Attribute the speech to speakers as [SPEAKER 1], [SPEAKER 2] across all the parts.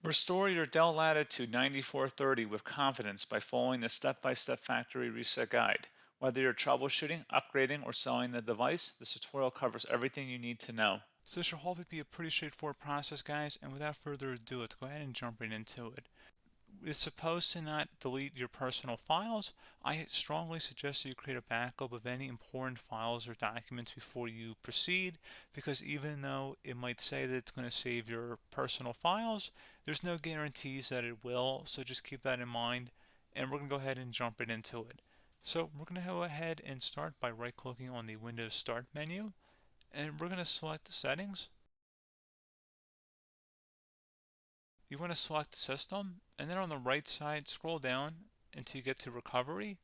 [SPEAKER 1] Restore your Dell Latitude 9430 with confidence by following the step-by-step factory reset guide. Whether you're troubleshooting, upgrading, or selling the device, this tutorial covers everything you need to know.
[SPEAKER 2] So this should hopefully be a pretty straightforward process, guys, and without further ado, let's go ahead and jump right into it. It's supposed to not delete your personal files. I strongly suggest that you create a backup of any important files or documents before you proceed, because even though it might say that it's going to save your personal files, there's no guarantees that it will, so just keep that in mind, and we're going to go ahead and jump right into it. So we're going to go ahead and start by right-clicking on the Windows Start menu, and we're going to select the settings. You want to select System, and then on the right side, scroll down until you get to Recovery.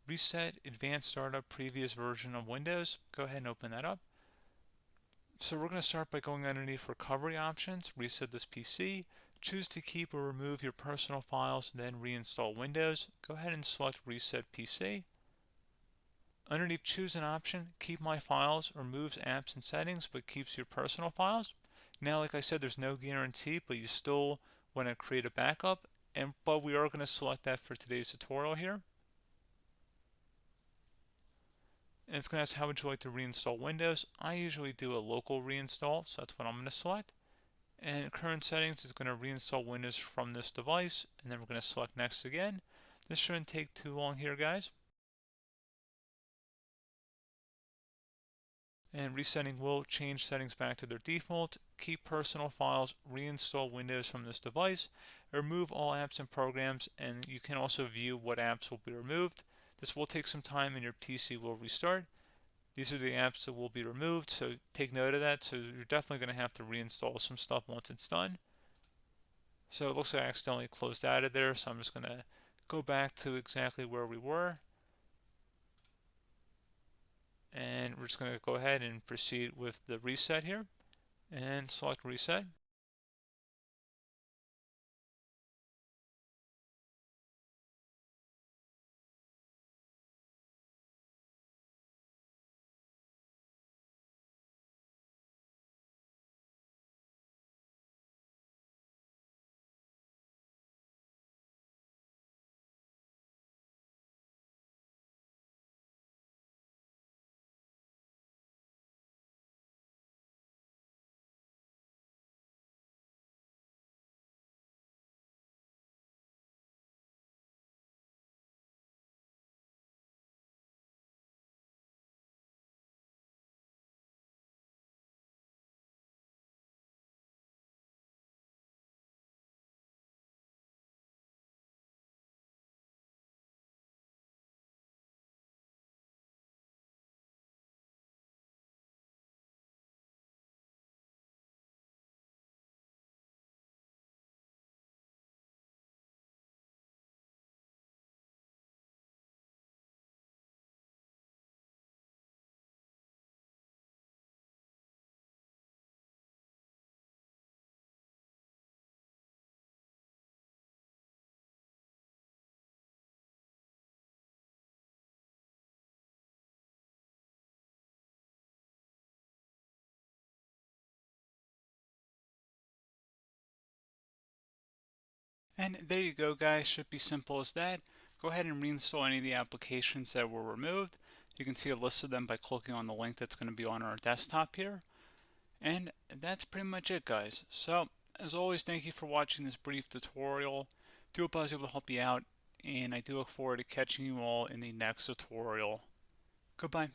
[SPEAKER 2] Reset Advanced Startup Previous Version of Windows. Go ahead and open that up. So we're going to start by going underneath Recovery Options, reset this PC, choose to keep or remove your personal files, then reinstall Windows. Go ahead and select Reset PC. Underneath Choose an option, Keep My Files removes apps and settings but keeps your personal files. Now, like I said, there's no guarantee, but you still want to create a backup, but we are going to select that for today's tutorial here. And it's going to ask how would you like to reinstall Windows. I usually do a local reinstall, so that's what I'm going to select. And current settings is going to reinstall Windows from this device, and then we're going to select Next again. This shouldn't take too long here, guys. And resetting will change settings back to their default, keep personal files, reinstall Windows from this device, remove all apps and programs, and you can also view what apps will be removed. This will take some time and your PC will restart. These are the apps that will be removed, so take note of that. So you're definitely going to have to reinstall some stuff once it's done. So it looks like I accidentally closed out of there, so I'm just going to go back to exactly where we were. And we're just going to go ahead and proceed with the reset here and select reset. And there you go, guys. Should be simple as that. Go ahead and reinstall any of the applications that were removed. You can see a list of them by clicking on the link that's going to be on our desktop here. And that's pretty much it, guys. So, as always, thank you for watching this brief tutorial. Do hope I was able to help you out, and I do look forward to catching you all in the next tutorial. Goodbye.